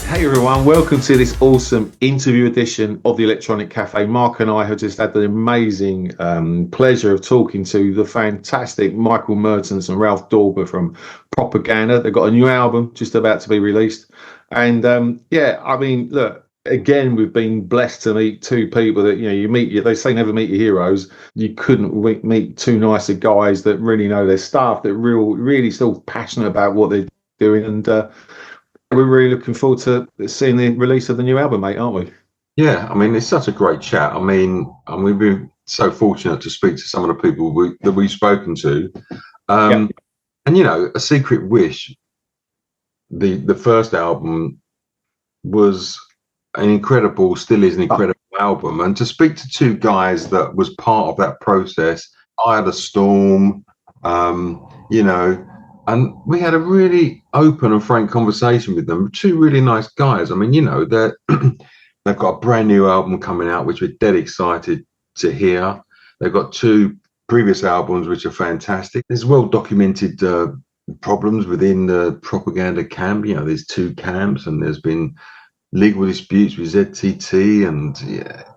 Hey everyone, welcome to this awesome interview edition of the Electronic Cafe. Mark and I have just had the amazing pleasure of talking to the fantastic Michael Mertens and Ralf Dörper from Propaganda. They've got a new album just about to be released. And yeah, I mean, look, again, we've been blessed to meet two people that, you know, you meet, they say never meet your heroes. You couldn't meet two nicer guys that really know their stuff, that really still passionate about what they're doing. And we're really looking forward to seeing the release of the new album, mate, aren't we? Yeah, I mean, it's such a great chat. I mean, we've been so fortunate to speak to some of the people that we've spoken to. And, you know, A Secret Wish, the first album, was an incredible, still is an incredible album. And to speak to two guys that was part of that process, I Had a Storm, you know, and we had a really open and frank conversation with them. Two really nice guys. I mean, you know, they've got a brand new album coming out, which we're dead excited to hear. They've got two previous albums, which are fantastic. There's well-documented problems within the Propaganda camp. You know, there's two camps, and there's been legal disputes with ZTT, and,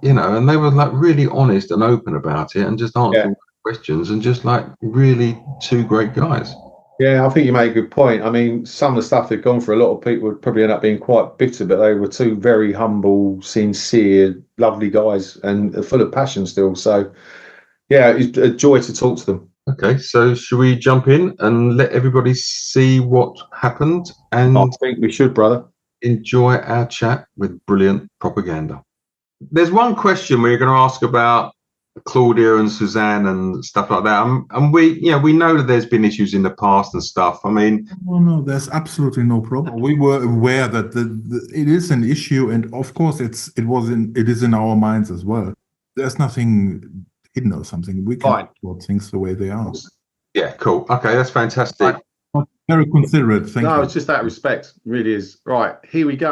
you know, and they were like really honest and open about it and just answering questions, and just like really two great guys. Yeah, I think you make a good point. I mean, some of the stuff they've gone for, a lot of people would probably end up being quite bitter, but they were two very humble, sincere, lovely guys and full of passion still. So, yeah, it's a joy to talk to them. Okay, so should we jump in and let everybody see what happened? And I think we should, brother. Enjoy our chat with brilliant Propaganda. There's one question we're going to ask about Claudia and Susanne and stuff like that, and we know that there's been issues in the past and stuff. I mean, no, there's absolutely no problem. We were aware that it is an issue, and of course it is in our minds as well. There's nothing hidden or something. We can report things the way they are. Yeah, cool. Okay, that's fantastic. Very considerate. Thank you. No, it's just that respect. It really is. Right, here we go.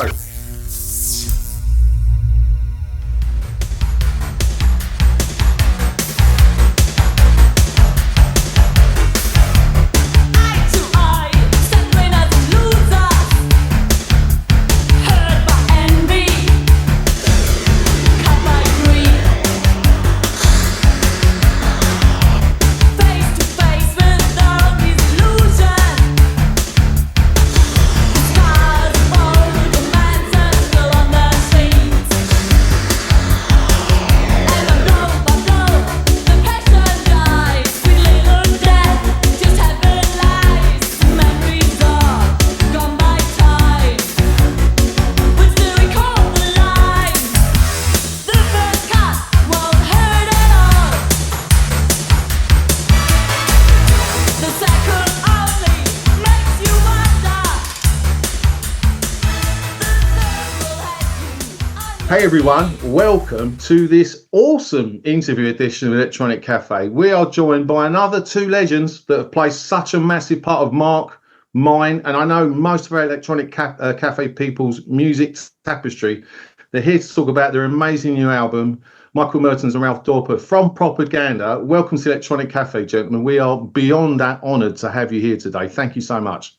Hey everyone, welcome to this awesome interview edition of Electronic Cafe. We are joined by another two legends that have played such a massive part of Mark, mine, and I know most of our Electronic Cafe people's music tapestry. They're here to talk about their amazing new album, Michael Mertens and Ralf Dörper from Propaganda. Welcome to Electronic Cafe, gentlemen. We are beyond that honoured to have you here today. Thank you so much.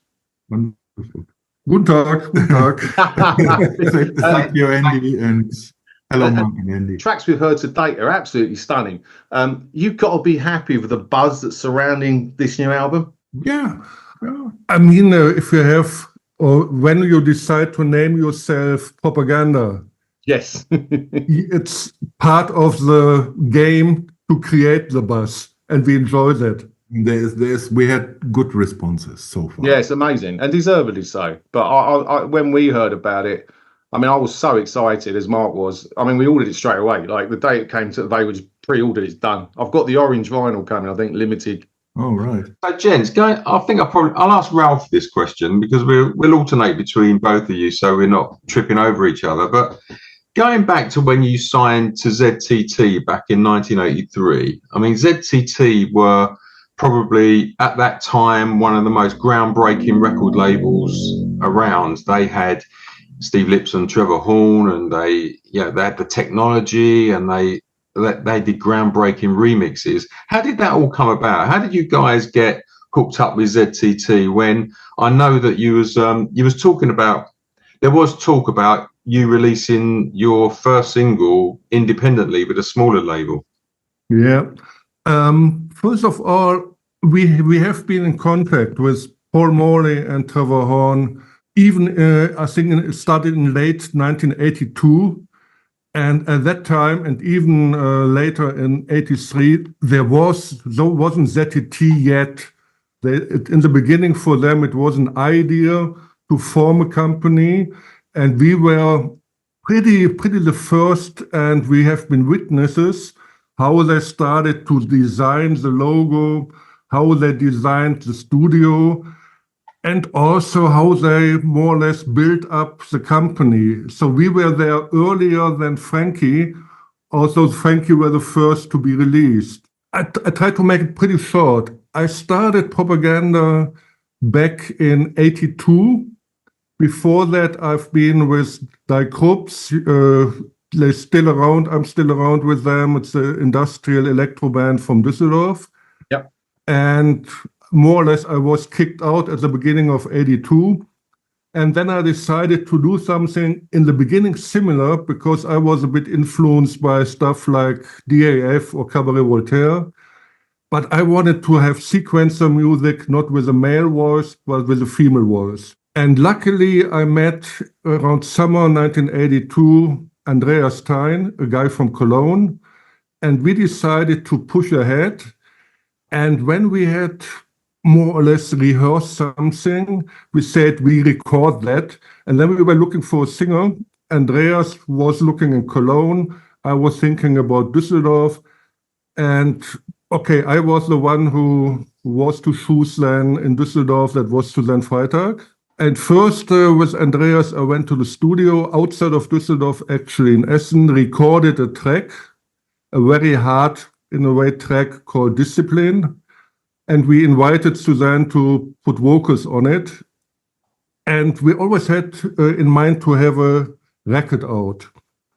Wonderful. Good talk. Thank you, Andy, and hello, Mark and Andy. Tracks we've heard to date are absolutely stunning. You've got to be happy with the buzz that's surrounding this new album. Yeah. I mean, if you have, or when you decide to name yourself Propaganda, yes, it's part of the game to create the buzz, and we enjoy that. We had good responses so far. Yeah, it's amazing, and deservedly so. But I when we heard about it, I mean, I was so excited, as Mark was. I mean, we ordered it straight away. Like the day it came to, they was pre-ordered. It's done. I've got the orange vinyl coming. I think limited. Oh right. So, gents, I'll ask Ralf this question because we'll alternate between both of you, so we're not tripping over each other. But going back to when you signed to ZTT back in 1983, I mean, ZTT were probably at that time one of the most groundbreaking record labels around. They had Steve Lipson, Trevor Horn, and they had the technology, and they did groundbreaking remixes. How did that all come about? How did you guys get hooked up with ZTT when I know that you was talking about there was talk about you releasing your first single independently with a smaller label. Yeah. First of all, we have been in contact with Paul Morley and Trevor Horn. Even I think it started in late 1982, and at that time, and even later in '83, there wasn't ZTT yet. In the beginning, for them, it was an idea to form a company, and we were pretty the first, and we have been witnesses how they started to design the logo, how they designed the studio, and also how they more or less built up the company. So we were there earlier than Frankie. Also, Frankie were the first to be released. I tried to make it pretty short. I started Propaganda back in '82. Before that, I've been with Die Krups. They're still around. I'm still around with them. It's an industrial electro band from Düsseldorf. Yep. And more or less, I was kicked out at the beginning of '82. And then I decided to do something in the beginning similar, because I was a bit influenced by stuff like DAF or Cabaret Voltaire. But I wanted to have sequencer music, not with a male voice, but with a female voice. And luckily, I met around summer 1982 Andreas Thein, a guy from Cologne, and we decided to push ahead. And when we had more or less rehearsed something, we said we record that. And then we were looking for a singer. Andreas was looking in Cologne. I was thinking about Düsseldorf. And okay, I was the one who was to choose then in Düsseldorf. That was Susanne Freytag. And first, with Andreas, I went to the studio outside of Düsseldorf, actually in Essen, recorded a track, a very hard, in a way, track called Discipline. And we invited Susanne to put vocals on it. And we always had in mind to have a record out.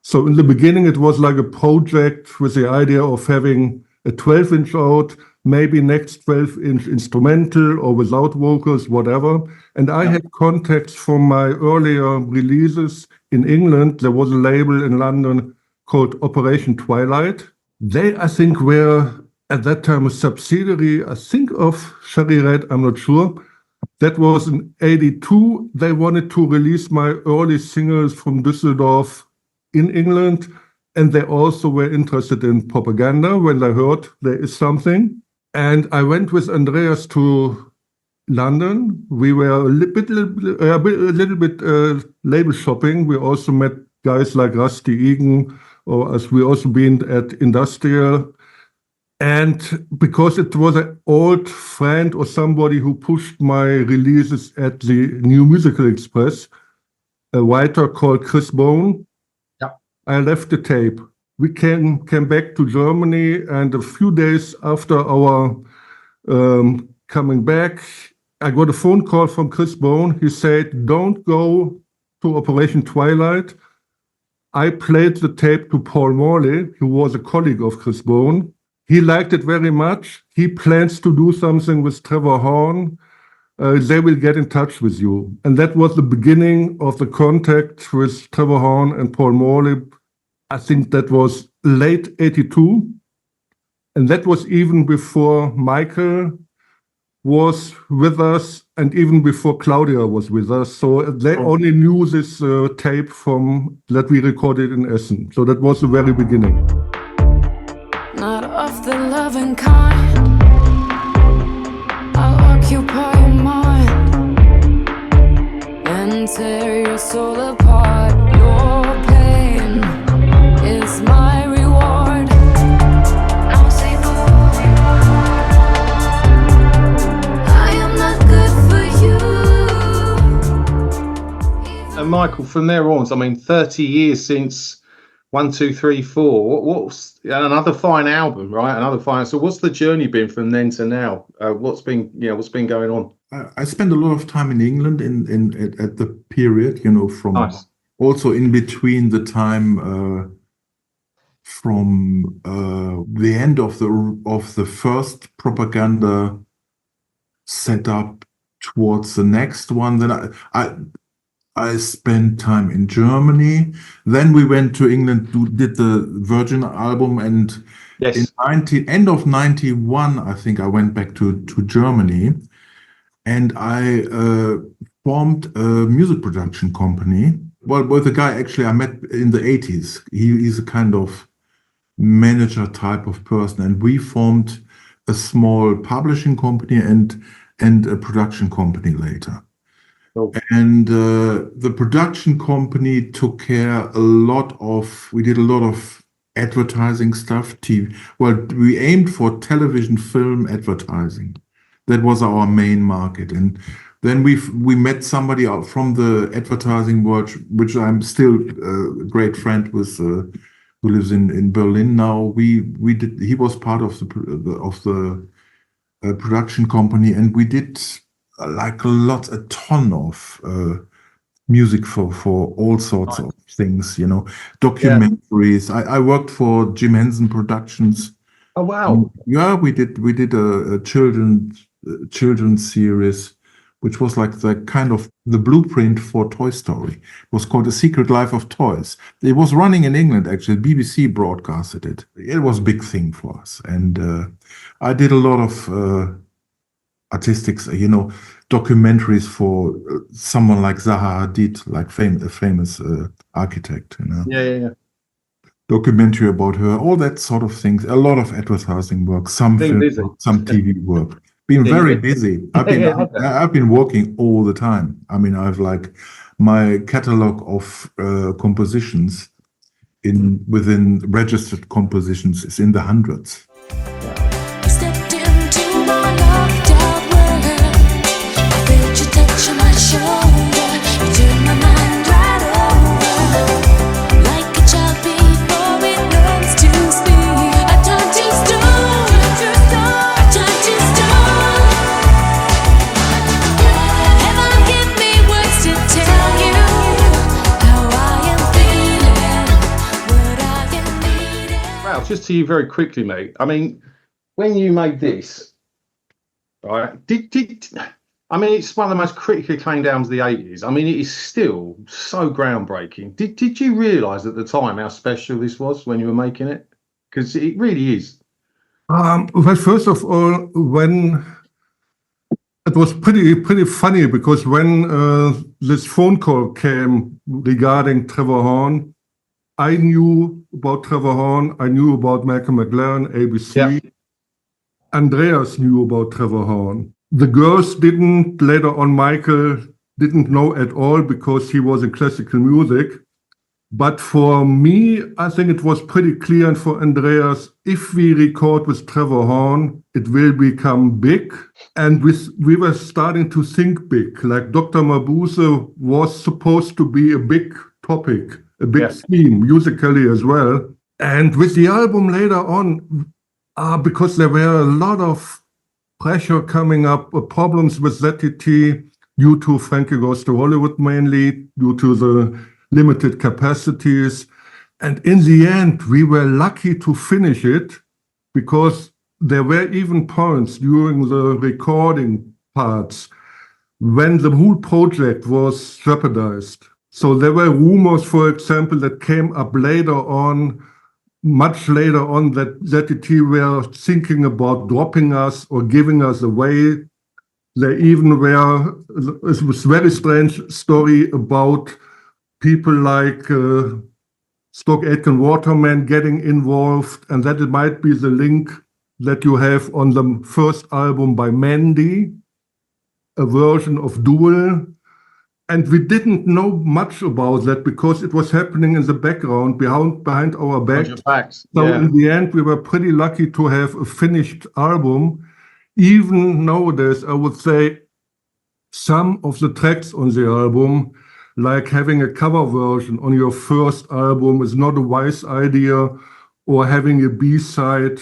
So in the beginning, it was like a project with the idea of having a 12-inch out, maybe next 12-inch instrumental or without vocals, whatever. And I had contacts from my earlier releases in England. There was a label in London called Operation Twilight. They, I think, were at that time a subsidiary, I think, of Cherry Red, I'm not sure. That was in '82. They wanted to release my early singles from Düsseldorf in England. And they also were interested in Propaganda when they heard there is something. And I went with Andreas to London. We were a little bit label shopping. We also met guys like Rusty Egan, or as we also been at Industrial. And because it was an old friend or somebody who pushed my releases at the New Musical Express, a writer called Chris Bone, I left the tape. We came back to Germany, and a few days after our coming back, I got a phone call from Chris Bone. He said, "Don't go to Operation Twilight." I played the tape to Paul Morley, who was a colleague of Chris Bone. He liked it very much. He plans to do something with Trevor Horn. They will get in touch with you. And that was the beginning of the contact with Trevor Horn and Paul Morley. I think that was late '82. And that was even before Michael was with us and even before Claudia was with us. So they only knew this tape from that we recorded in Essen. So that was the very beginning. Not of the loving kind. I'll occupy your mind and tear your soul apart. Your pain is my reward. No, say no. I am not good for you. And Michael, from there on, I mean, 30 years since 1, 2, 3, 4. What's another fine album, right? Another fine. So, what's the journey been from then to now? What's been going on? I spent a lot of time in England at the period, from nice. Also in between the time from the end of the first Propaganda setup towards the next one. Then I spent time in Germany. Then we went to England, did the Virgin album, and in end of 91, I think I went back to Germany, and I formed a music production company. Well, with a guy actually I met in the 80s. He's a kind of manager type of person, and we formed a small publishing company and a production company later. Oh. And the production company took care we did a lot of advertising stuff. TV. Well, we aimed for television, film advertising. That was our main market. And then we met somebody out from the advertising world, which I'm still a great friend with, who lives in Berlin now. He was part of the production company, and we did a ton of music for all sorts of things, documentaries. I worked for Jim Henson Productions. Oh wow! Yeah, we did a children's series, which was like the kind of the blueprint for Toy Story. It was called A Secret Life of Toys. It was running in England, actually. BBC broadcasted it. It was a big thing for us. And I did a lot of artistics, documentaries for someone like Zaha Hadid, like a famous architect. Yeah. Documentary about her, all that sort of things. A lot of advertising work, some film work, some TV work. Been very busy. I've been working all the time. I mean, I've my catalog of compositions within registered compositions is in the hundreds. Stepped into my locked out world. I felt you touching my shoulder. You turned my mind right over. Like a child before it learns to speak. I turned to stone. I turned to stone. Heaven give me words to tell you how I am feeling, what I am needing. Ralf, just to you very quickly, mate. I mean, when you made this, right? I mean, it's one of the most critically acclaimed albums of the 80s. I mean, it is still so groundbreaking. Did you realise at the time how special this was when you were making it? Because it really is. Well, first of all, when it was pretty funny, because when this phone call came regarding Trevor Horn, I knew about Trevor Horn, I knew about Malcolm McLaren, ABC. Yeah. Andreas knew about Trevor Horn. The girls didn't. Later on, Michael didn't know at all because he was in classical music. But for me, I think it was pretty clear, and for Andreas, if we record with Trevor Horn, it will become big. And we were starting to think big. Like Dr. Mabuse was supposed to be a big topic, a big theme, musically as well. And with the album later on, because there were a lot of pressure coming up, problems with ZTT due to Frankie Goes to Hollywood mainly, due to the limited capacities. And in the end, we were lucky to finish it because there were even points during the recording parts when the whole project was jeopardized. So there were rumors, for example, that came up later on, much later on, that ZTT were thinking about dropping us or giving us away. There even were, it was a very strange story about people like Stock Aitken Waterman getting involved, and that it might be the link that you have on the first album by Mandy, a version of Duel. And we didn't know much about that because it was happening in the background behind our backs. So in the end, we were pretty lucky to have a finished album. Even nowadays, I would say some of the tracks on the album, like having a cover version on your first album, is not a wise idea, or having a B-side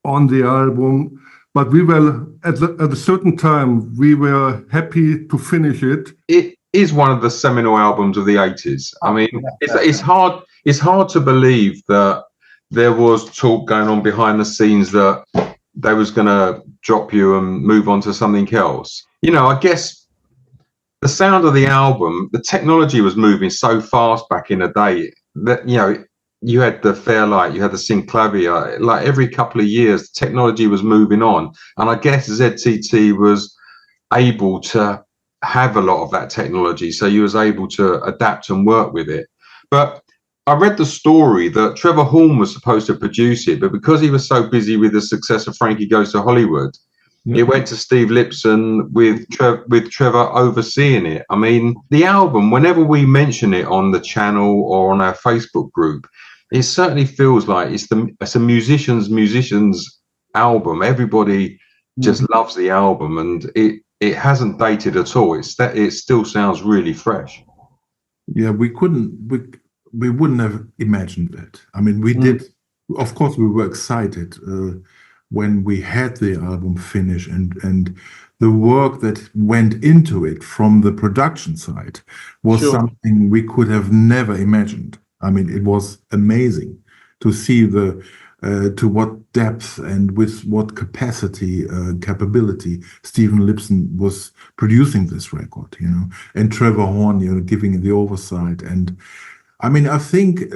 on the album. But we were, at a certain time, we were happy to finish it. It is one of the seminal albums of the 80s. I mean, it's hard to believe that there was talk going on behind the scenes that they was going to drop you and move on to something else. You know, I guess the sound of the album, the technology was moving so fast back in the day that, you know, you had the Fairlight, you had the Synclavier, like every couple of years, technology was moving on. And I guess ZTT was able to have a lot of that technology. So you was able to adapt and work with it. But I read the story that Trevor Horn was supposed to produce it, but because he was so busy with the success of Frankie Goes to Hollywood, it went to Steve Lipson with Trevor overseeing it. I mean, the album, whenever we mention it on the channel or on our Facebook group, it certainly feels like it's a musician's album. Everybody just loves the album, and it hasn't dated at all. It still sounds really fresh. Yeah, we wouldn't have imagined that. I mean, we did. Of course, we were excited when we had the album finished, and the work that went into it from the production side was something we could have never imagined. I mean, it was amazing to see to what depth and with what capability Stephen Lipson was producing this record, you know, and Trevor Horn, you know, giving the oversight. And I mean, I think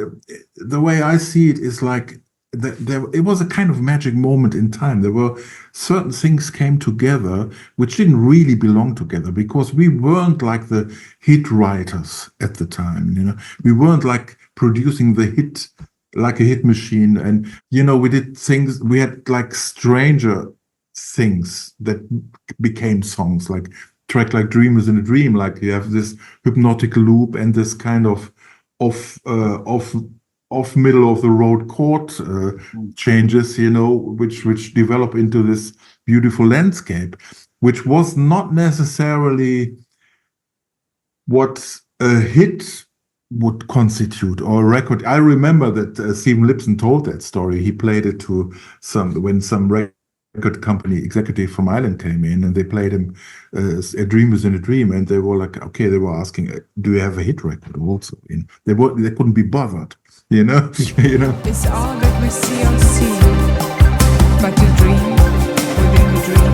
the way I see it is like it was a kind of magic moment in time. There were certain things came together which didn't really belong together, because we weren't like the hit writers at the time, you know. We weren't like producing the hit like a hit machine, and you know, we did things, we had like stranger things that became songs, like track like Dream Within a Dream, like you have this hypnotic loop and this kind of off middle of the road chord changes, you know, which develop into this beautiful landscape, which was not necessarily what a hit would constitute or a record. I remember that Stephen Lipson told that story. He played it to when some record company executive from Ireland came in, and they played him A Dream Within a Dream, and they were like, okay, they were asking, do you have a hit record also? You know, they couldn't be bothered, you know. You know, it's all that we see on scene, but a dream within a dream.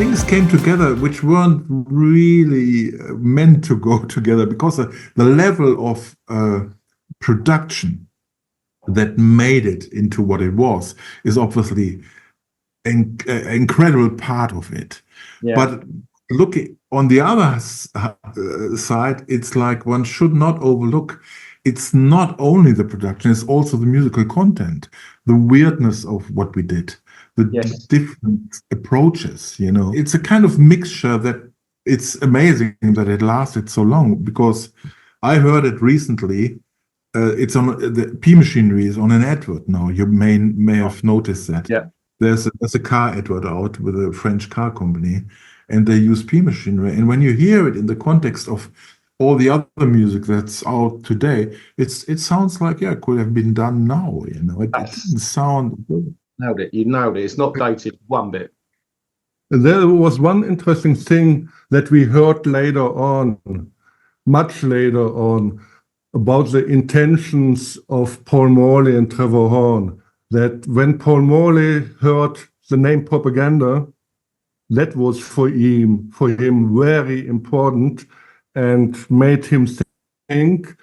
things came together which weren't really meant to go together, because the level of production that made it into what it was is obviously an incredible part of it. Yeah. But looking on the other side, it's like one should not overlook, it's not only the production, it's also the musical content, the weirdness of what we did, the different approaches, you know. It's a kind of mixture that it's amazing that it lasted so long, because I heard it recently. It's on the P Machinery is on an advert now. You may have noticed that. Yeah. There's a car advert out with a French car company, and they use P Machinery. And when you hear it in the context of all the other music that's out today, it sounds like, yeah, it could have been done now. You know, it didn't sound good. Nailed it. You nailed it. It's not dated one bit. There was one interesting thing that we heard later on, much later on, about the intentions of Paul Morley and Trevor Horn, that when Paul Morley heard the name Propaganda, that was for him very important and made him think.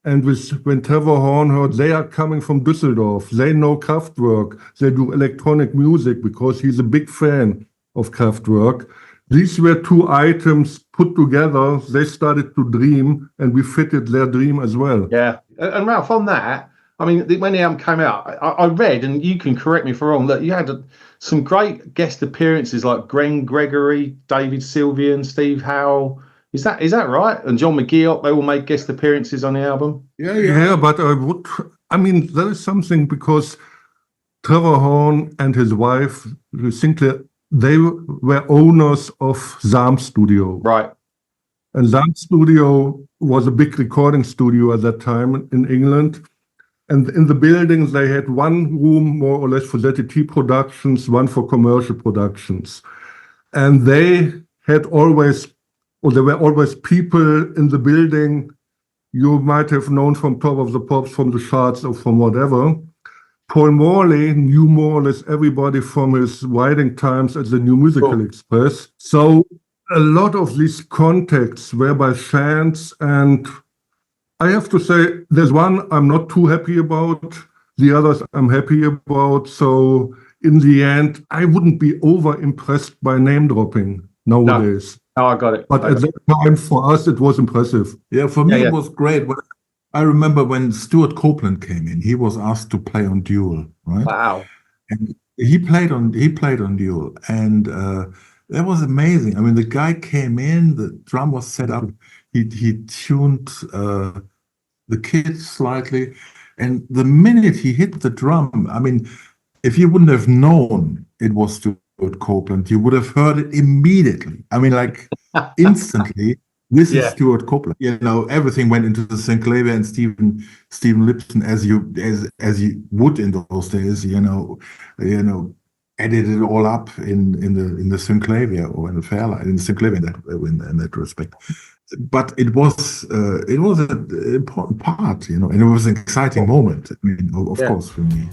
And when Trevor Horn heard they are coming from Düsseldorf, they know Kraftwerk, they do electronic music, because he's a big fan of Kraftwerk. These were two items put together. They started to dream, and we fitted their dream as well. Yeah. And Ralf, on that, I mean, when the album came out, I read, and you can correct me if I'm wrong, that you had some great guest appearances like Glenn Gregory, David Sylvian, Steve Howell. Is that right? And John McGeoch, they all made guest appearances on the album? Yeah, but there is something, because Trevor Horn and his wife, Sinclair, they were owners of Sam Studio. Right. And that studio was a big recording studio at that time in England. And in the building, they had one room more or less for ZTT productions, one for commercial productions. And they had always, or there were always people in the building you might have known from Top of the Pops, from the charts, or from whatever. Paul Morley knew more or less everybody from his writing times at the New Musical Express. So a lot of these contacts were by chance, and I have to say, there's one I'm not too happy about, the others I'm happy about. So in the end, I wouldn't be over impressed by name dropping nowadays. No, I got it. But at that time, for us, it was impressive. Yeah, for me, it was great. I remember when Stuart Copeland came in, he was asked to play on Duel, right? Wow. And he played on Duel, and that was amazing. I mean, the guy came in, the drum was set up, he tuned the kit slightly, and the minute he hit the drum, I mean, if you wouldn't have known it was Stuart Copeland, you would have heard it immediately. I mean, like instantly. This is Stuart Copeland. You know, everything went into the Synthwave and Stephen Lipson as you would in those days. You know, edited it all up in the Synthwave or in the Fairlight, in the Synthwave in that respect. But it was an important part, you know, and it was an exciting moment. I mean, of course, for me.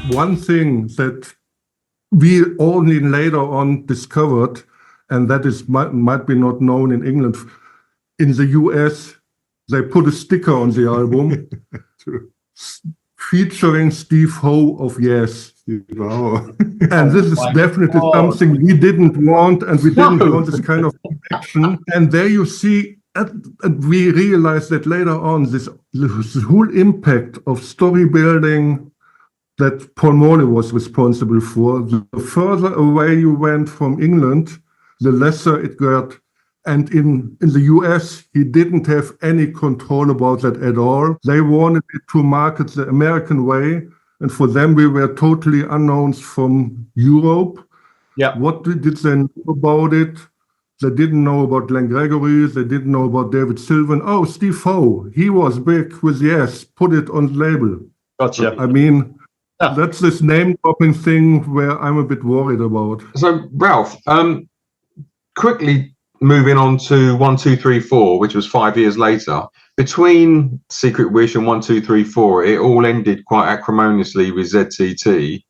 One thing that we only later on discovered, and that is might be not known in England, in the US, they put a sticker on the album featuring Steve Howe of Yes. Wow. And this is definitely something we didn't want, and we didn't want this kind of connection. And there you see, and we realized that later on, this whole impact of story building that Paul Morley was responsible for. The further away you went from England, the lesser it got. And in the US, he didn't have any control about that at all. They wanted it to market the American way. And for them, we were totally unknowns from Europe. Yeah. What did they know about it? They didn't know about Glenn Gregory. They didn't know about David Sylvan. Oh, Steve Howe, he was big with Yes, put it on the label. Gotcha. I mean, that's this name-dropping thing where I'm a bit worried about. So, Ralf, quickly moving on to 1, 2, 3, 4, which was 5 years later. Between Secret Wish and 1, 2, 3, 4, it all ended quite acrimoniously with ZTT,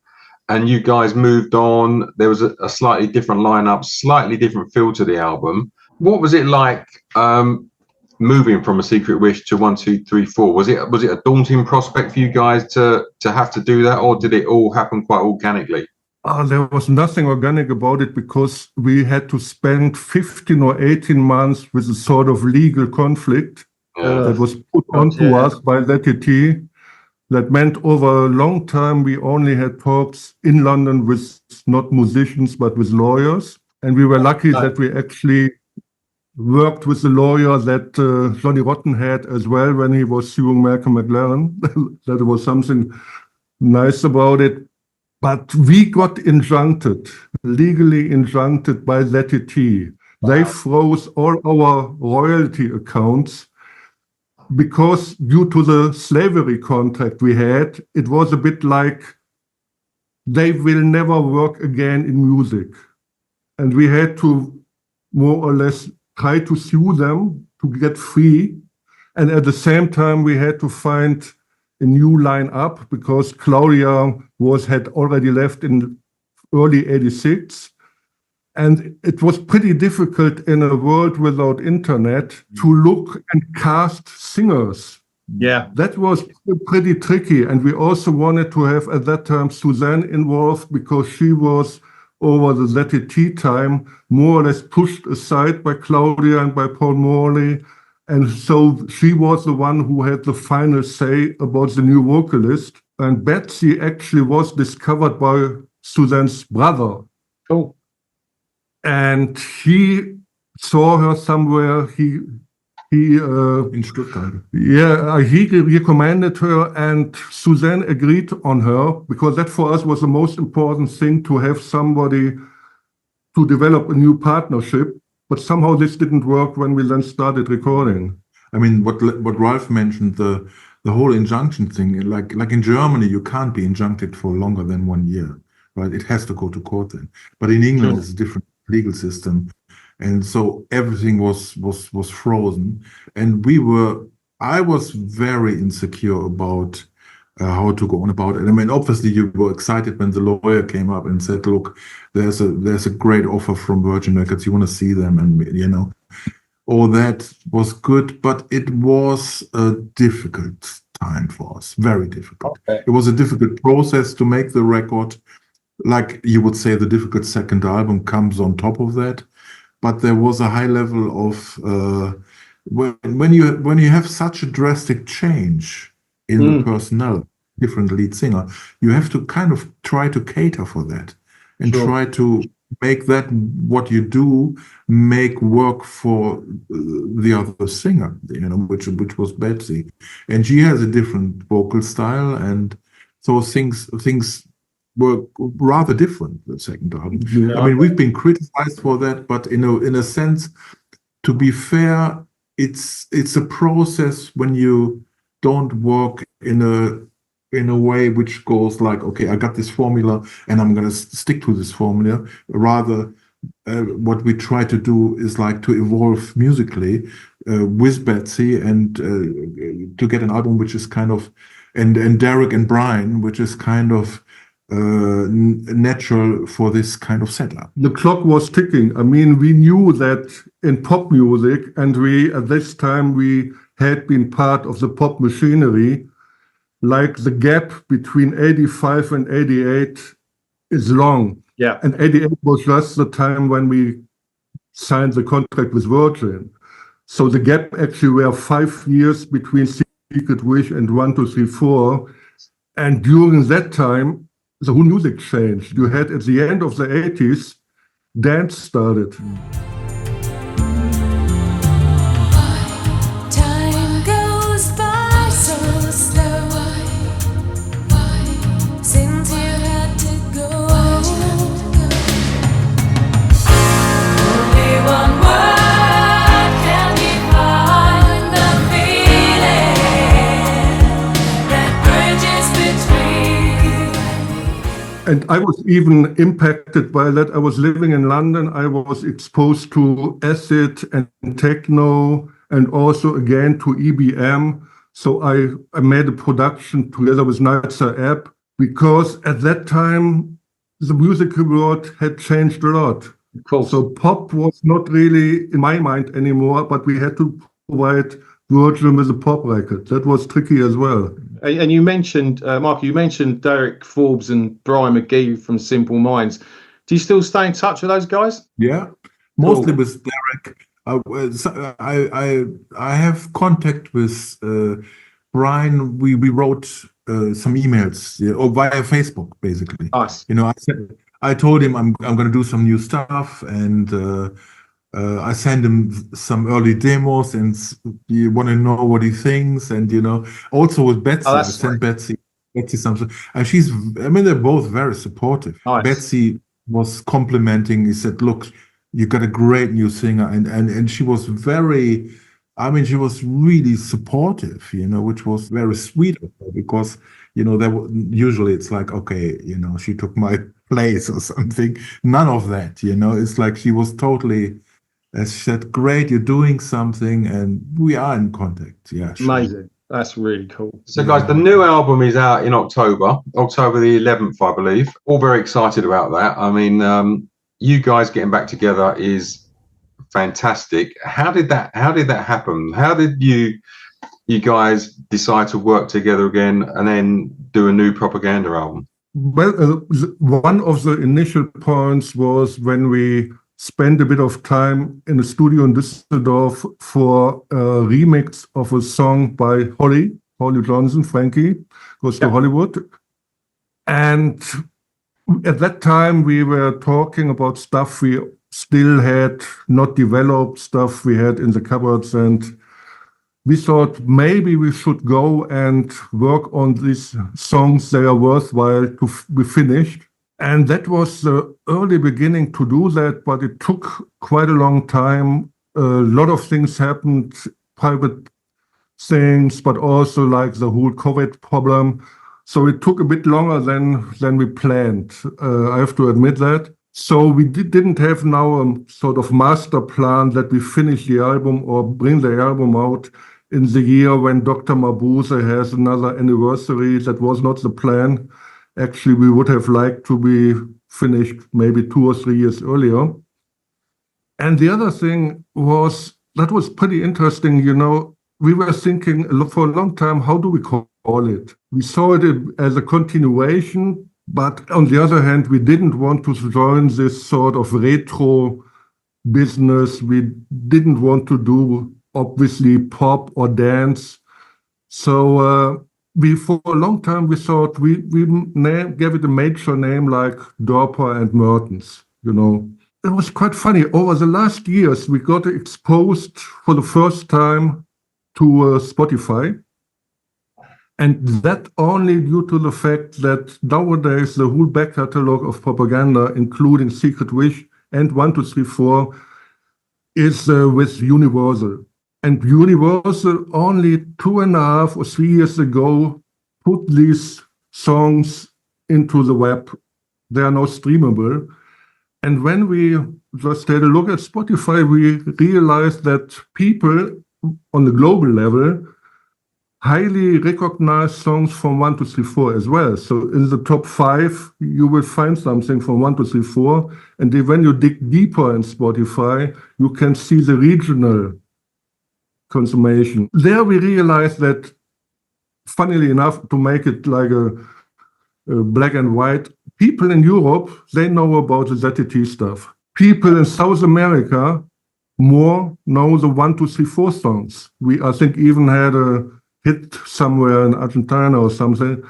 and you guys moved on. There was a slightly different lineup, slightly different feel to the album. What was it like moving from a Secret Wish to 1, 2, 3, 4? Was it a daunting prospect for you guys to have to do that, or did it all happen quite organically? There was nothing organic about it, because we had to spend 15 or 18 months with a sort of legal conflict that was put onto us by ZTT. That meant over a long time we only had talks in London with not musicians but with lawyers, and we were lucky that we actually worked with the lawyer that Johnny Rotten had as well when he was suing Malcolm McLaren. That was something nice about it. But we got legally injuncted by ZTT. Wow. They froze all our royalty accounts because due to the slavery contract we had, it was a bit like they will never work again in music. And we had to more or less try to sue them to get free. And at the same time, we had to find a new lineup because Claudia had already left in early '86. And it was pretty difficult in a world without internet to look and cast singers. Yeah. That was pretty tricky. And we also wanted to have at that time Susanne involved because she was over the ZTT time more or less pushed aside by Claudia and by Paul Morley. And so she was the one who had the final say about the new vocalist. And Betsy actually was discovered by Susanne's brother. Cool. And he saw her somewhere. He In Stuttgart. he recommended her, and Susanne agreed on her, because that for us was the most important thing, to have somebody to develop a new partnership. But somehow this didn't work when we then started recording. I mean, what Ralf mentioned, the whole injunction thing, like in Germany, you can't be injuncted for longer than 1 year, right? It has to go to court then. But in England, it's a different legal system. And so everything was frozen. And I was very insecure about how to go on about it. I mean, obviously you were excited when the lawyer came up and said, look, there's a great offer from Virgin Records. You want to see them, and all that was good, but it was a difficult time for us, very difficult. Okay. It was a difficult process to make the record. Like you would say, the difficult second album comes on top of that. But there was a high level of when you have such a drastic change in the personnel, different lead singer, you have to kind of try to cater for that and try to make that what you do make work for the other singer, which was Betsy, and she has a different vocal style, and so things were rather different the second album. I mean, we've been criticized for that, but in a sense, to be fair, it's a process when you don't work in a way which goes like, okay, I got this formula and I'm going to stick to this formula. Rather, what we try to do is like to evolve musically with Betsy, and to get an album which is kind of, and Derek and Brian, which is kind of natural for this kind of setup. The clock was ticking. I mean, we knew that in pop music, and at this time we had been part of the pop machinery, like the gap between 85 and 88 is long. Yeah. And 88 was just the time when we signed the contract with Virgin. So the gap actually were 5 years between Secret Wish and 1, 2, 3, 4. And during that time, the whole music changed. You had at the end of the 80s, dance started. Time goes by so slow. Since you had to go, only one word can define the feeling that bridges between. And I was even impacted by that. I was living in London. I was exposed to acid and techno, and also again to EBM. So I made a production together with Nitzer App, because at that time the music world had changed a lot. Cool. So pop was not really in my mind anymore, but we had to provide Virgin with a pop record. That was tricky as well. And you mentioned, Michael, you mentioned Derek Forbes and Brian McGee from Simple Minds. Do you still stay in touch with those guys? Yeah, mostly with Derek. I have contact with Brian. We wrote some emails, or via Facebook, basically. Nice. I told him I'm going to do some new stuff, and I sent him some early demos, and you want to know what he thinks, and also with Betsy, I sent Betsy something, and they're both very supportive. Nice. Betsy was complimenting. He said, "Look, you got a great new singer," and she was very. She was really supportive, which was very sweet of her, because usually it's like, okay, she took my place or something. None of that, It's like she was totally. As she said, great, you're doing something, and we are in contact. Yeah, sure. Amazing. That's really cool. So, guys, the new album is out in October the 11th, I believe. All very excited about that. I mean, you guys getting back together is fantastic. How did that happen? How did you guys decide to work together again and then do a new Propaganda album? Well, one of the initial points was when we spent a bit of time in a studio in Düsseldorf for a remix of a song by Holly. Holly Johnson, Frankie, goes to Hollywood. And at that time, we were talking about stuff we still had not developed, stuff we had in the cupboards. And we thought maybe we should go and work on these songs that are worthwhile to be finished. And that was the early beginning to do that, but it took quite a long time. A lot of things happened, private things, but also like the whole COVID problem. So it took a bit longer than we planned. I have to admit that. So we didn't have now a sort of master plan that we finish the album or bring the album out in the year when Dr. Mabuse has another anniversary. That was not the plan. Actually, we would have liked to be finished maybe 2 or 3 years earlier. And the other thing was, that was pretty interesting, you know, we were thinking for a long time, how do we call it? We saw it as a continuation, but on the other hand, we didn't want to join this sort of retro business. We didn't want to do, obviously, pop or dance. So for a long time, we thought we gave it a major name like Dörper and Mertens, you know. It was quite funny. Over the last years, we got exposed for the first time to Spotify. And that only due to the fact that nowadays the whole back catalog of Propaganda, including Secret Wish and 1, 2, 3, 4, is with Universal. And Universal only 2.5 or 3 years ago put these songs into the web. They are now streamable. And when we just had a look at Spotify, we realized that people on the global level highly recognize songs from 1, 2, 3, 4 as well. So in the top 5, you will find something from 1, 2, 3, 4. And then when you dig deeper in Spotify, you can see the regional consummation. There we realized that, funnily enough, to make it like a black and white, people in Europe, they know about the ZTT stuff. People in South America more know the 1, 2, 3, 4 songs. We, I think, even had a hit somewhere in Argentina or something.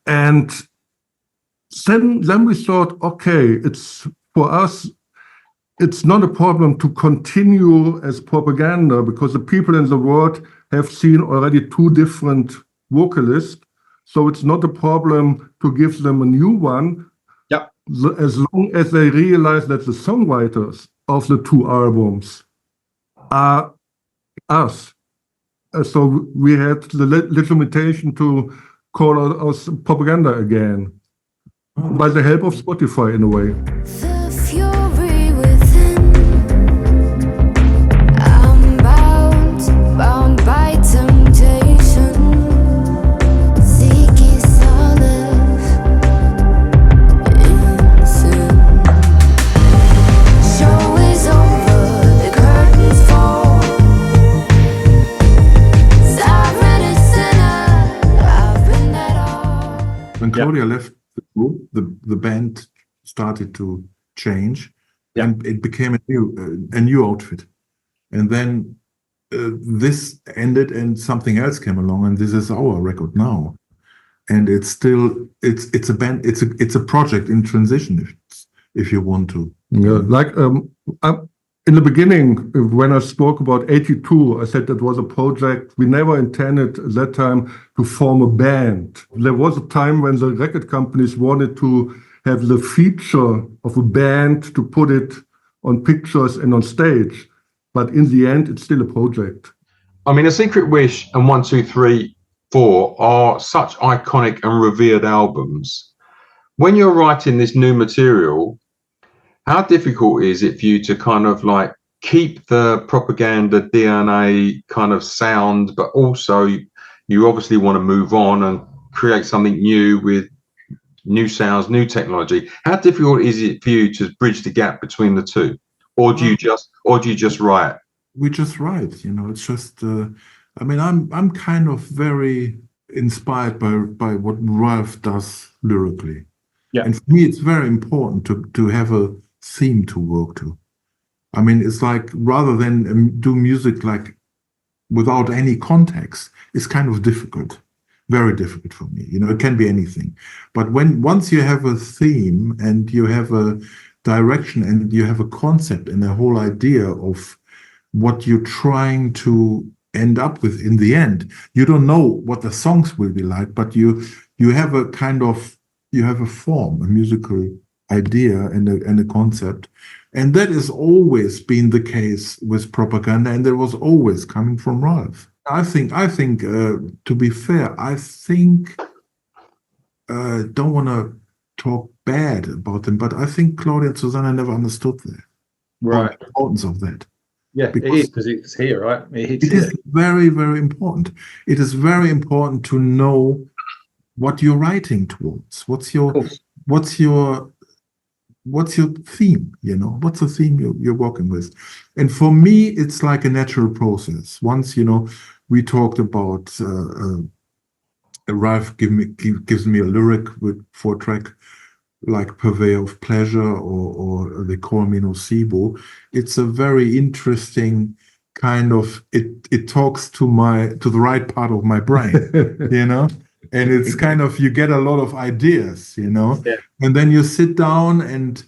And then we thought, okay, it's for us, it's not a problem to continue as Propaganda because the people in the world have seen already 2 different vocalists. So it's not a problem to give them a new one. Yeah. As long as they realize that the songwriters of the 2 albums are us. So we had the limitation to call us Propaganda again by the help of Spotify in a way. The fury within, I'm bound by temptation, seeking solace in sin. Show is over, the curtains fall. Sovereign and sinner, I've been that all. When Claudia left the group, the band started to change, and it became a new outfit. And then this ended, and something else came along, and this is our record now. And it's still it's a band, it's a project in transition, if you want to. Yeah, like in the beginning, when I spoke about 82, I said that was a project. We never intended at that time to form a band. There was a time when the record companies wanted to have the feature of a band to put it on pictures and on stage. But in the end, it's still a project. I mean, A Secret Wish and 1, 2, 3, 4 are such iconic and revered albums. When you're writing this new material, how difficult is it for you to kind of like keep the Propaganda DNA kind of sound, but also you obviously want to move on and create something new with new sounds, new technology? How difficult is it for you to bridge the gap between the two? Or do you just write? We just write, you know. It's just I mean, I'm kind of very inspired by what Ralf does lyrically. Yeah. And for me, it's very important to have a theme to work to. I mean, it's like, rather than do music like without any context, it's kind of difficult. very difficult for me. You know, it can be anything. But once you have a theme and you have a direction and you have a concept and a whole idea of what you're trying to end up with in the end, you don't know what the songs will be like, but you have a kind of, you have a form, a musical idea and a concept. And that has always been the case with Propaganda, and that was always coming from Ralf. I think to be fair, I think, don't want to talk bad about them, but I think Claudia and Susanne never understood that. Right. The importance of that. Yeah, it is, because it's here, right? It is very, very important. It is very important to know what you're writing towards. What's your theme? You know, what's the theme you're working with? And for me, it's like a natural process. Once, you know, we talked about Ralf gives me a lyric with 4-track, like Purveyor of Pleasure, or They Call Me Nocebo. It's a very interesting kind of, it talks to the right part of my brain, you know? And it's kind of, you get a lot of ideas, you know? Yeah. And then you sit down and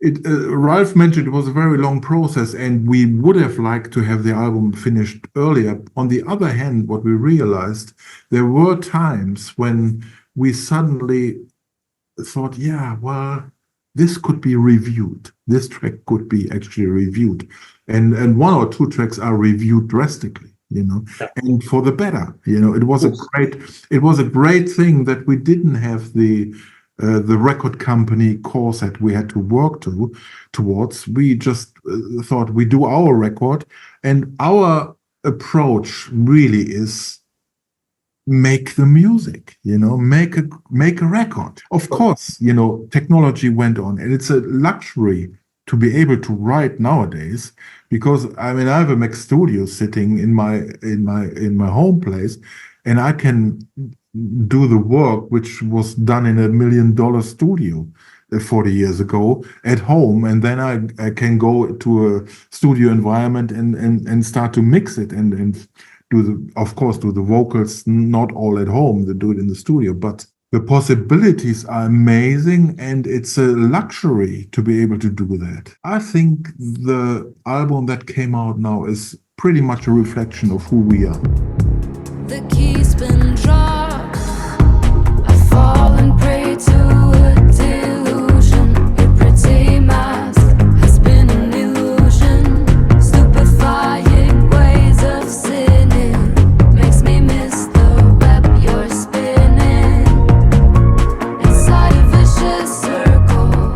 Ralf mentioned it was a very long process, and we would have liked to have the album finished earlier. On the other hand, what we realized, there were times when we suddenly thought, yeah, well, this could be reviewed. This track could be actually reviewed. And 1 or 2 tracks are reviewed drastically, you know, and for the better. You know, it was a great thing that we didn't have the record company course that we had to work towards. We just thought we do our record, and our approach really is make the music, you know, make a record. Of course, you know, technology went on, and it's a luxury to be able to write nowadays, because I mean, I have a Mac Studio sitting in my home place, and I can do the work which was done in $1 million studio 40 years ago at home, and then I can go to a studio environment and start to mix it and do the vocals, not all at home, they do it in the studio, but the possibilities are amazing, and it's a luxury to be able to do that. I think the album that came out now is pretty much a reflection of who we are. The key's been dropped. I fall and pray to a delusion. Your pretty mask has been an illusion. Stupefying ways of sinning makes me miss the web you're spinning inside a vicious circle.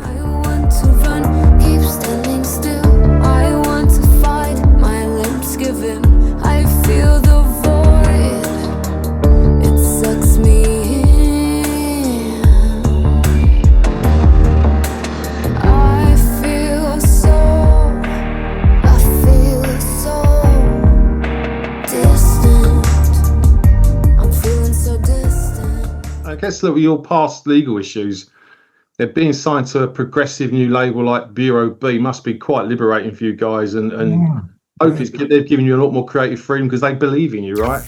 I want to run, keep standing still. I want to fight, my limbs give in. I feel the void, it sucks me in. I feel so distant. I'm feeling so distant. I guess, look, with your past legal issues, they're being signed to a progressive new label like Bureau B must be quite liberating for you guys, and hope they've given you a lot more creative freedom because they believe in you, right?